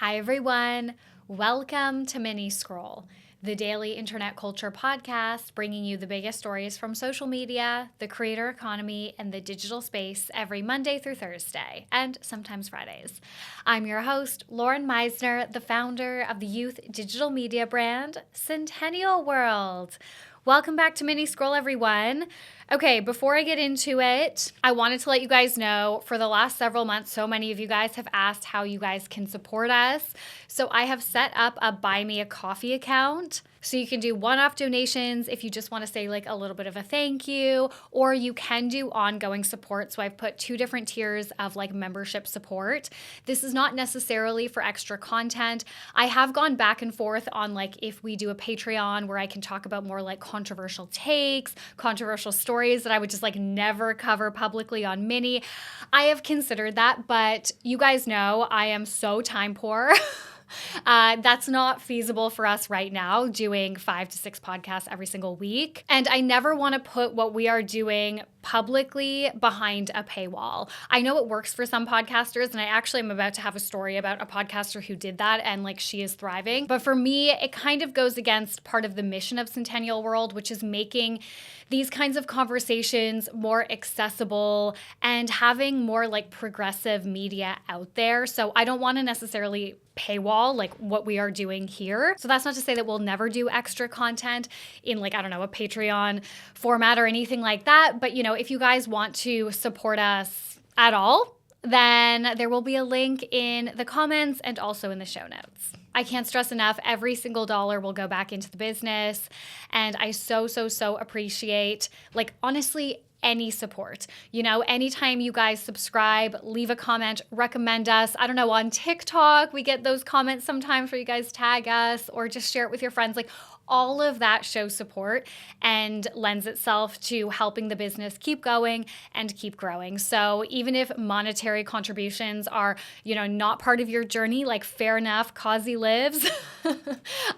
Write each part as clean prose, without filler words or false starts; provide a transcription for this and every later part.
Hi, everyone. Welcome to Mini Scroll, the daily internet culture podcast bringing you the biggest stories from social media, the creator economy, and the digital space every Monday through Thursday, and sometimes Fridays. I'm your host, Lauren Meisner, the founder of the youth digital media brand, Centennial World. Welcome back to Mini Scroll, everyone. Okay, before I get into it, I wanted to let you guys know for the last several months, so many of you guys have asked how you guys can support us. So I have set up a Buy Me a Coffee account. So you can do one-off donations if you just want to say like a little bit of a thank you, or you can do ongoing support. So I've put two different tiers of like membership support. This is not necessarily for extra content. I have gone back and forth on like if we do a Patreon where I can talk about more like controversial takes, controversial stories that I would just like never cover publicly on Mini. I have considered that, but you guys know I am so time poor. That's not feasible for us right now, doing 5 to 6 podcasts every single week. And I never want to put what we are doing publicly behind a paywall. I know it works for some podcasters, and I actually am about to have a story about a podcaster who did that, and like she is thriving. But for me, it kind of goes against part of the mission of Centennial World, which is making these kinds of conversations more accessible and having more like progressive media out there. So I don't want to necessarily paywall like what we are doing here. So that's not to say that we'll never do extra content in like, I don't know, a Patreon format or anything like that. But you know, if you guys want to support us at all, then there will be a link in the comments and also in the show notes. I can't stress enough, every single dollar will go back into the business. And I so appreciate, like, honestly, any support. You know, anytime you guys subscribe, leave a comment, recommend us. I don't know, on TikTok, we get those comments sometimes where you guys tag us or just share it with your friends. Like, all of that shows support and lends itself to helping the business keep going and keep growing. So even if monetary contributions are, you know, not part of your journey, like fair enough, Kazi lives.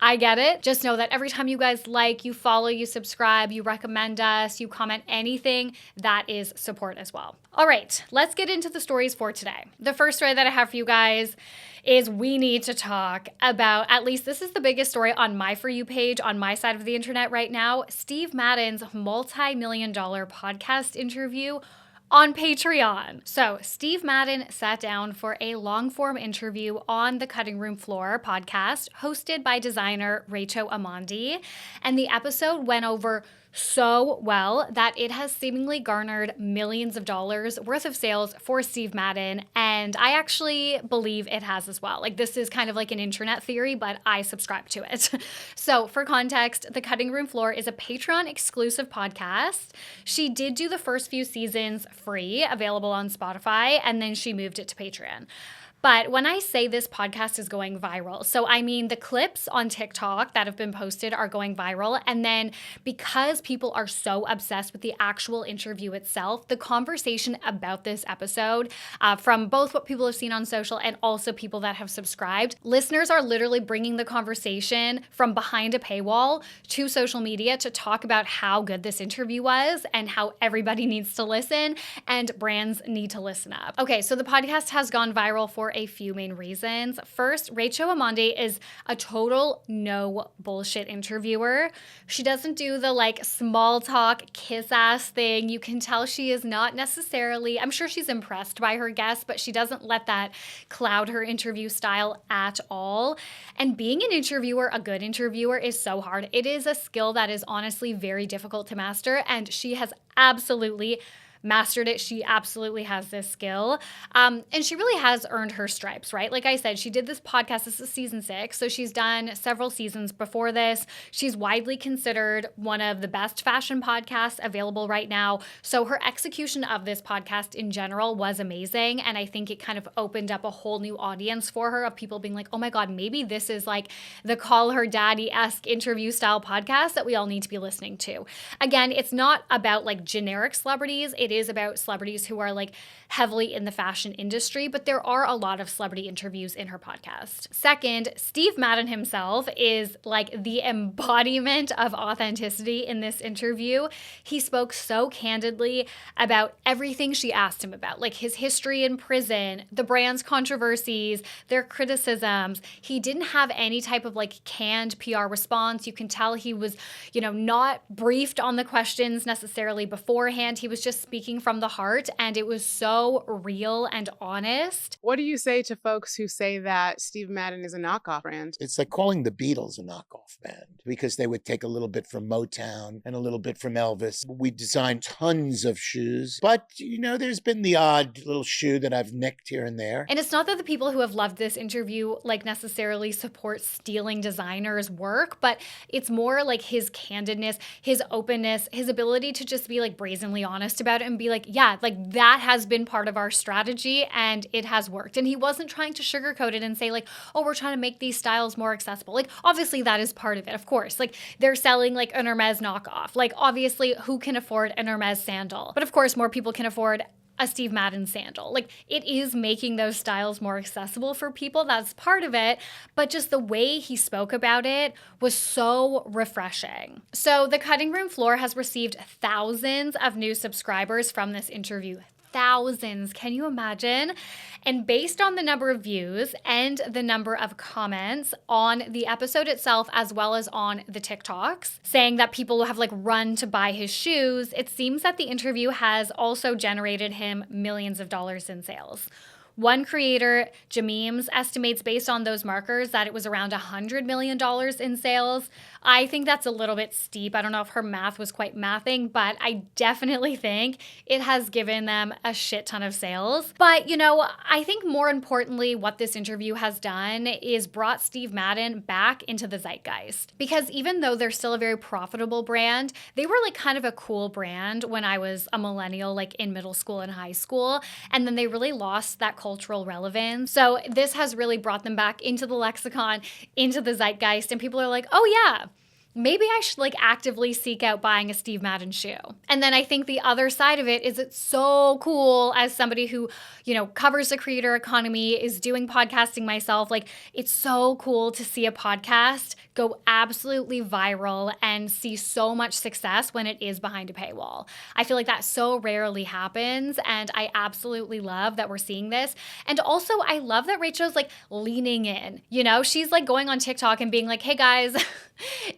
I get it. Just know that every time you guys like, you follow, you subscribe, you recommend us, you comment anything, that is support as well. All right, let's get into the stories for today. The first story that I have for you guys is we need to talk about, at least this is the biggest story on my For You page on my side of the internet right now, Steve Madden's multi-million-dollar podcast interview on Patreon. So Steve Madden sat down for a long-form interview on the Cutting Room Floor podcast hosted by designer Rachel Amandi, and the episode went over so well that it has seemingly garnered millions of dollars worth of sales for Steve Madden, and I actually believe it has as well. Like, this is kind of like an internet theory, but I subscribe to it. So for context, the Cutting Room Floor is a Patreon exclusive podcast. She did do the first few seasons free, available on Spotify, and then she moved it to Patreon. But when I say this podcast is going viral, so I mean the clips on TikTok that have been posted are going viral. And then because people are so obsessed with the actual interview itself, the conversation about this episode, from both what people have seen on social and also people that have subscribed, listeners are literally bringing the conversation from behind a paywall to social media to talk about how good this interview was and how everybody needs to listen and brands need to listen up. Okay, so the podcast has gone viral for a few main reasons. First, Rachel Amandi is a total no bullshit interviewer. She doesn't do the like small talk kiss ass thing. You can tell she is not necessarily, I'm sure she's impressed by her guests, but she doesn't let that cloud her interview style at all. And being an interviewer, a good interviewer, is so hard. It is a skill that is honestly very difficult to master, and she has absolutely mastered it. She absolutely has this skill. And she really has earned her stripes, right? Like I said, she did this podcast. This is season 6. So she's done several seasons before this. She's widely considered one of the best fashion podcasts available right now. So her execution of this podcast in general was amazing. And I think it kind of opened up a whole new audience for her of people being like, oh my God, maybe this is like the Call Her Daddy-esque interview style podcast that we all need to be listening to. Again, it's not about like generic celebrities. It is about celebrities who are like heavily in the fashion industry, but there are a lot of celebrity interviews in her podcast. Second, Steve Madden himself is like the embodiment of authenticity in this interview. He spoke so candidly about everything she asked him about, like his history in prison, the brand's controversies, their criticisms. He didn't have any type of like canned PR response. You can tell he was, not briefed on the questions necessarily beforehand. He was just speaking from the heart, and it was so real and honest. What do you say to folks who say that Steve Madden is a knockoff brand? It's like calling the Beatles a knockoff band because they would take a little bit from Motown and a little bit from Elvis. We designed tons of shoes, but there's been the odd little shoe that I've nicked here and there. And it's not that the people who have loved this interview like necessarily support stealing designers' work, but it's more like his candidness, his openness, his ability to just be like brazenly honest about it and be like, yeah, like that has been part of our strategy and it has worked. And he wasn't trying to sugarcoat it and say like, oh, we're trying to make these styles more accessible. Like obviously that is part of it, of course. Like they're selling like an Hermes knockoff. Like obviously who can afford an Hermes sandal? But of course more people can afford a Steve Madden sandal. Like it is making those styles more accessible for people. That's part of it. But just the way he spoke about it was so refreshing. So the cutting room floor has received thousands of new subscribers from this interview. Thousands. Can you imagine? And based on the number of views and the number of comments on the episode itself, as well as on the TikToks, saying that people have like run to buy his shoes, it seems that the interview has also generated him millions of dollars in sales. One creator, Jameems, estimates based on those markers that it was around $100 million in sales. I think that's a little bit steep. I don't know if her math was quite mathing, but I definitely think it has given them a shit ton of sales. But, I think more importantly, what this interview has done is brought Steve Madden back into the zeitgeist. Because even though they're still a very profitable brand, they were like kind of a cool brand when I was a millennial, like in middle school and high school. And then they really lost that cultural relevance. So this has really brought them back into the lexicon, into the zeitgeist, and people are like, oh yeah, maybe I should like actively seek out buying a Steve Madden shoe. And then I think the other side of it is it's so cool as somebody who, covers the creator economy, is doing podcasting myself. Like it's so cool to see a podcast go absolutely viral and see so much success when it is behind a paywall. I feel like that so rarely happens, and I absolutely love that we're seeing this. And also I love that Rachel's like leaning in, she's like going on TikTok and being like, hey guys,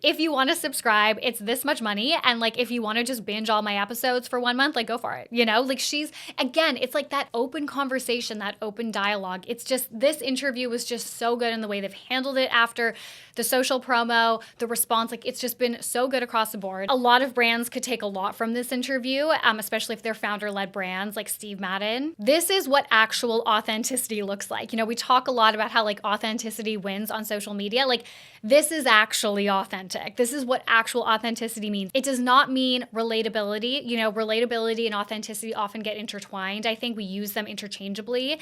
if you want to subscribe, it's this much money. And like, if you want to just binge all my episodes for 1 month, like go for it. Like she's, again, it's like that open conversation, that open dialogue. It's just, this interview was just so good in the way they've handled it after the social promo, the response, like it's just been so good across the board. A lot of brands could take a lot from this interview, especially if they're founder-led brands like Steve Madden. This is what actual authenticity looks like. We talk a lot about how like authenticity wins on social media. Like this is actually authentic. This is what actual authenticity means. It does not mean relatability. Relatability and authenticity often get intertwined. I think we use them interchangeably.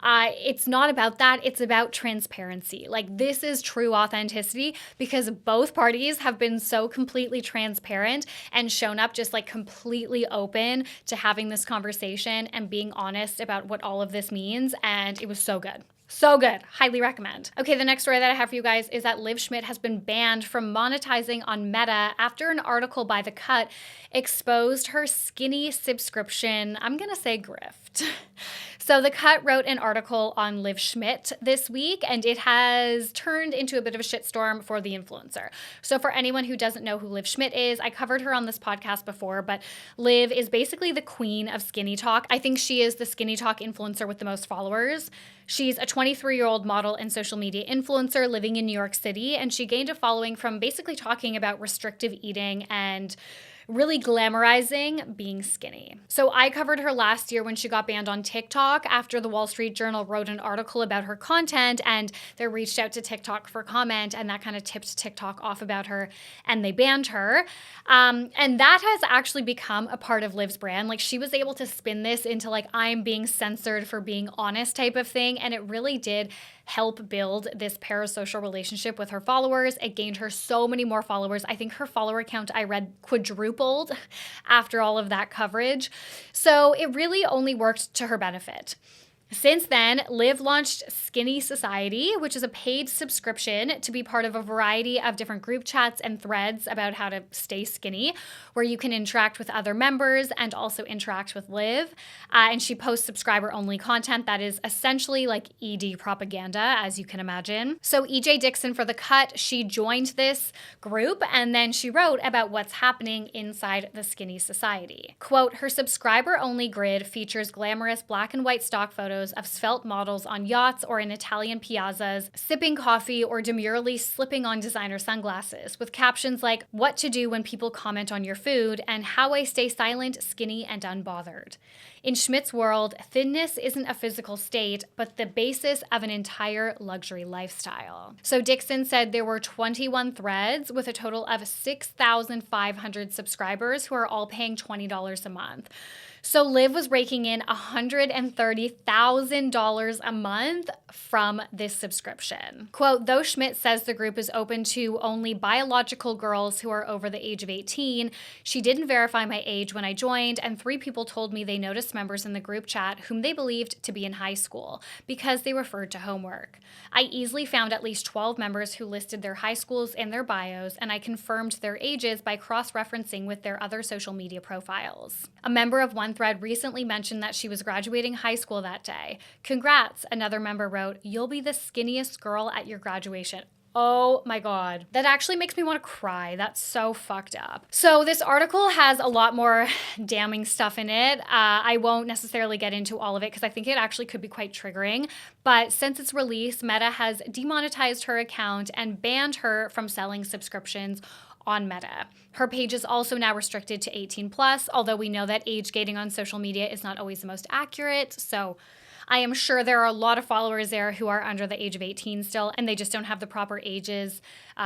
It's not about that. It's about transparency. Like this is true authenticity because both parties have been so completely transparent and shown up just like completely open to having this conversation and being honest about what all of this means. And it was so good. So good. Highly recommend. Okay, the next story that I have for you guys is that Liv Schmidt has been banned from monetizing on Meta after an article by The Cut exposed her Skinni subscription, I'm going to say grift. So The Cut wrote an article on Liv Schmidt this week, and it has turned into a bit of a shitstorm for the influencer. So for anyone who doesn't know who Liv Schmidt is, I covered her on this podcast before, but Liv is basically the queen of Skinni Talk. I think she is the Skinni Talk influencer with the most followers. She's a 23-year-old model and social media influencer living in New York City, and she gained a following from basically talking about restrictive eating and really glamorizing being skinny. So I covered her last year when she got banned on TikTok after the Wall Street Journal wrote an article about her content, and they reached out to TikTok for comment, and that kind of tipped TikTok off about her, and they banned her. And that has actually become a part of Liv's brand. Like she was able to spin this into like, I'm being censored for being honest type of thing, and it really did help build this parasocial relationship with her followers. It gained her so many more followers. I think her follower count, I read, quadrupled after all of that coverage. So it really only worked to her benefit. Since then, Liv launched Skinni Society, which is a paid subscription to be part of a variety of different group chats and threads about how to stay skinny, where you can interact with other members and also interact with Liv. And she posts subscriber-only content that is essentially like ED propaganda, as you can imagine. So EJ Dixon for The Cut, she joined this group, and then she wrote about what's happening inside the Skinni Society. Quote, her subscriber-only grid features glamorous black and white stock photos of svelte models on yachts or in Italian piazzas, sipping coffee or demurely slipping on designer sunglasses, with captions like, what to do when people comment on your food, and how I stay silent, skinny, and unbothered. In Schmidt's world, thinness isn't a physical state, but the basis of an entire luxury lifestyle. So Dixon said there were 21 threads with a total of 6,500 subscribers who are all paying $20 a month. So Liv was raking in $130,000 a month from this subscription. Quote, though Schmidt says the group is open to only biological girls who are over the age of 18, she didn't verify my age when I joined, and 3 people told me they noticed members in the group chat whom they believed to be in high school because they referred to homework. I easily found at least 12 members who listed their high schools in their bios, and I confirmed their ages by cross-referencing with their other social media profiles. A member of one thread recently mentioned that she was graduating high school that day. Congrats, another member wrote, you'll be the skinniest girl at your graduation. Oh my God. That actually makes me want to cry. That's so fucked up. So this article has a lot more damning stuff in it. I won't necessarily get into all of it because I think it actually could be quite triggering. But since its release, Meta has demonetized her account and banned her from selling subscriptions on Meta. Her page is also now restricted to 18 plus, although we know that age gating on social media is not always the most accurate. So I am sure there are a lot of followers there who are under the age of 18 still, and they just don't have the proper ages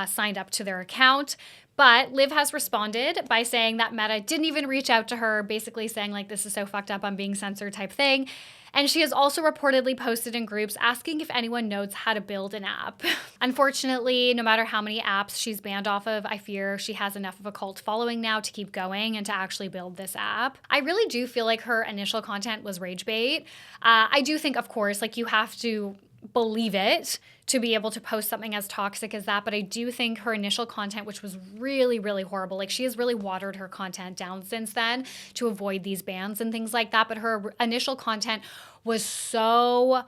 signed up to their account. But Liv has responded by saying that Meta didn't even reach out to her, basically saying like, this is so fucked up, I'm being censored type thing. And she has also reportedly posted in groups asking if anyone knows how to build an app. Unfortunately, no matter how many apps she's banned off of, I fear she has enough of a cult following now to keep going and to actually build this app. I really do feel like her initial content was rage bait. I do think, of course, like you have to believe it to be able to post something as toxic as that. But I do think her initial content, which was really, really horrible, like she has really watered her content down since then to avoid these bans and things like that. But her initial content was so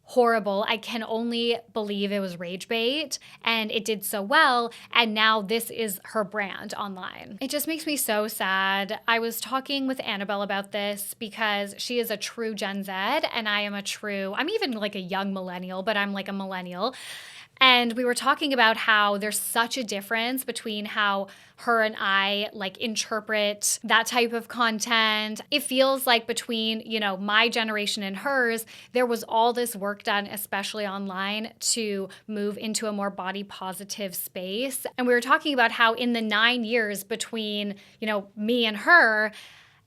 horrible. I can only believe it was rage bait, and it did so well. And now this is her brand online. It just makes me so sad. I was talking with Annabelle about this because she is a true Gen Z and I'm even like a young millennial, but I'm like a millennial. And we were talking about how there's such a difference between how her and I like interpret that type of content. It feels like between, my generation and hers, there was all this work done, especially online, to move into a more body positive space. And we were talking about how in the 9 years between, me and her,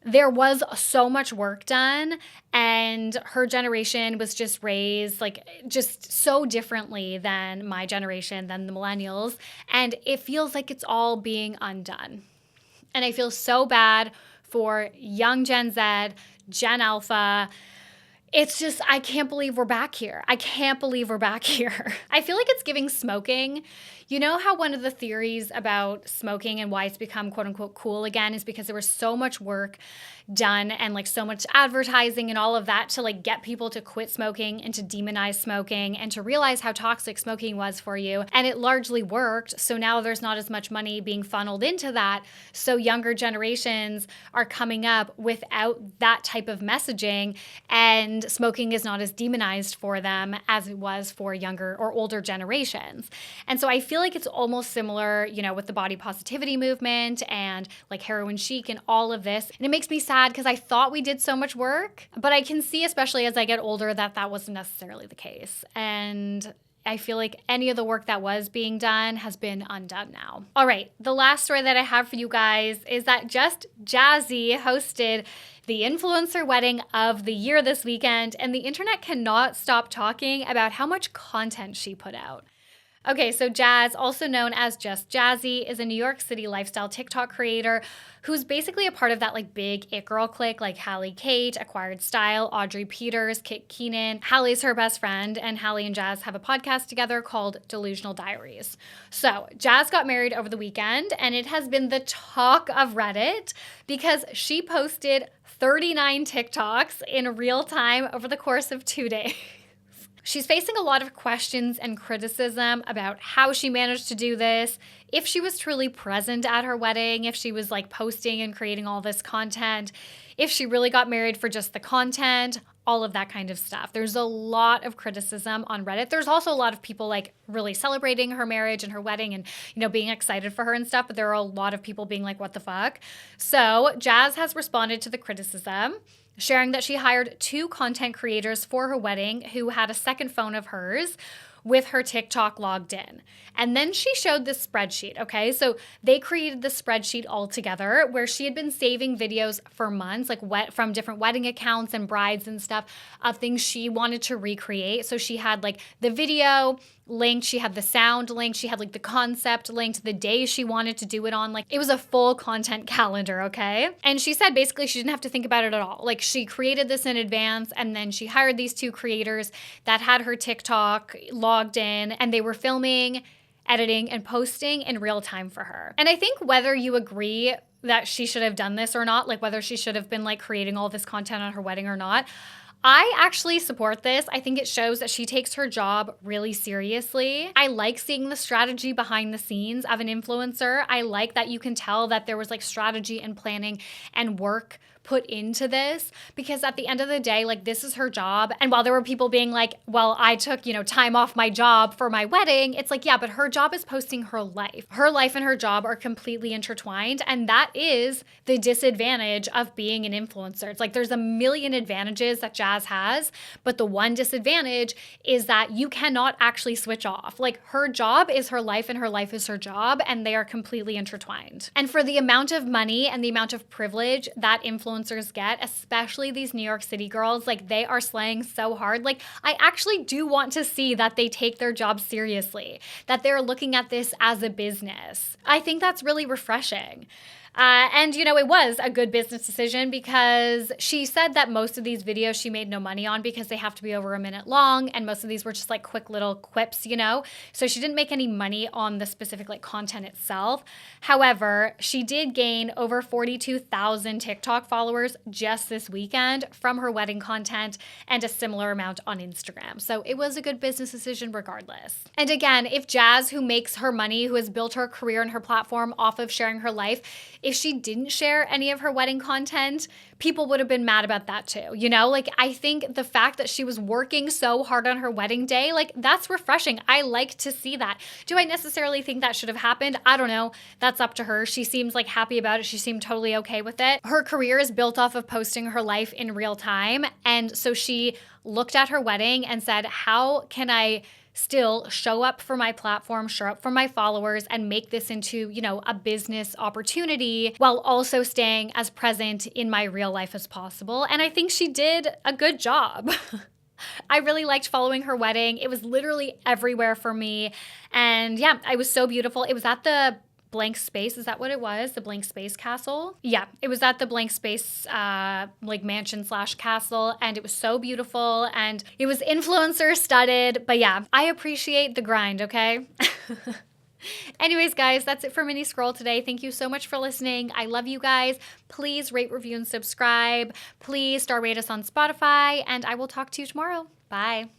there was so much work done, and her generation was just raised like just so differently than my generation, than the millennials. And it feels like it's all being undone. And I feel so bad for young Gen Z, Gen Alpha. It's just, I can't believe we're back here. I can't believe we're back here. I feel like it's giving smoking. You know how one of the theories about smoking and why it's become quote unquote cool again is because there was so much work done and like so much advertising and all of that to like get people to quit smoking and to demonize smoking and to realize how toxic smoking was for you. And it largely worked. So now there's not as much money being funneled into that. So younger generations are coming up without that type of messaging, and smoking is not as demonized for them as it was for younger or older generations. And so I feel like it's almost similar, with the body positivity movement and like heroin chic and all of this. And it makes me sad because I thought we did so much work, but I can see, especially as I get older, that wasn't necessarily the case. And I feel like any of the work that was being done has been undone now. All right, the last story that I have for you guys is that JustJazzy hosted the influencer wedding of the year this weekend, and the internet cannot stop talking about how much content she put out. Okay, so Jazz, also known as JustJazzy, is a New York City lifestyle TikTok creator who's basically a part of that like big it girl clique like Hallie Kate, Acquired Style, Audrey Peters, Kit Keenan. Hallie's her best friend, and Hallie and Jazz have a podcast together called Delusional Diaries. So Jazz got married over the weekend, and it has been the talk of Reddit because she posted 39 TikToks in real time over the course of 2 days. She's facing a lot of questions and criticism about how she managed to do this, if she was truly present at her wedding, if she was like posting and creating all this content, if she really got married for just the content, all of that kind of stuff. There's a lot of criticism on Reddit. There's also a lot of people like really celebrating her marriage and her wedding and, you know, being excited for her and stuff, but there are a lot of people being like, what the fuck? So Jazz has responded to the criticism, sharing that she hired 2 content creators for her wedding who had a second phone of hers with her TikTok logged in. And then she showed this spreadsheet, okay? So they created the spreadsheet all together where she had been saving videos for months, like from different wedding accounts and brides and stuff of things she wanted to recreate. So she had like the video linked, she had the sound linked, she had like the concept linked, the day she wanted to do it on. Like it was a full content calendar, okay? And she said basically she didn't have to think about it at all. Like she created this in advance, and then she hired these 2 creators that had her TikTok logged in, and they were filming, editing, and posting in real time for her. And I think whether you agree that she should have done this or not, like whether she should have been like creating all this content on her wedding or not, I actually support this. I think it shows that she takes her job really seriously. I like seeing the strategy behind the scenes of an influencer. I like that you can tell that there was like strategy and planning and work put into this, because at the end of the day, like this is her job. And while there were people being like, well, I took, time off my job for my wedding, it's like, yeah, but her job is posting her life. Her life and her job are completely intertwined. And that is the disadvantage of being an influencer. It's like there's a million advantages that Jazz has, but the one disadvantage is that you cannot actually switch off. Like her job is her life and her life is her job, and they are completely intertwined. And for the amount of money and the amount of privilege that influencers get, especially these New York City girls, like they are slaying so hard. Like I actually do want to see that they take their job seriously, that they're looking at this as a business. I think that's really refreshing. And it was a good business decision because she said that most of these videos she made no money on because they have to be over a minute long, and most of these were just like quick little quips, So she didn't make any money on the specific like content itself. However, she did gain over 42,000 TikTok followers just this weekend from her wedding content, and a similar amount on Instagram. So it was a good business decision regardless. And again, if Jazz, who makes her money, who has built her career and her platform off of sharing her life, if she didn't share any of her wedding content, people would have been mad about that too. Like I think the fact that she was working so hard on her wedding day, like that's refreshing. I like to see that. Do I necessarily think that should have happened? I don't know. That's up to her. She seems like happy about it. She seemed totally okay with it. Her career is built off of posting her life in real time. And so she looked at her wedding and said, how can I still show up for my platform, show up for my followers, and make this into, a business opportunity while also staying as present in my real life as possible. And I think she did a good job. I really liked following her wedding. It was literally everywhere for me. And yeah, it was so beautiful. It was at the Blank Space, is that what it was? The Blank Space Castle? Yeah, it was at the Blank Space mansion/castle, and it was so beautiful, and it was influencer studded. But yeah, I appreciate the grind, okay? Anyways, guys, that's it for Mini Scroll today. Thank you so much for listening. I love you guys. Please rate, review, and subscribe. Please rate us on Spotify, and I will talk to you tomorrow. Bye.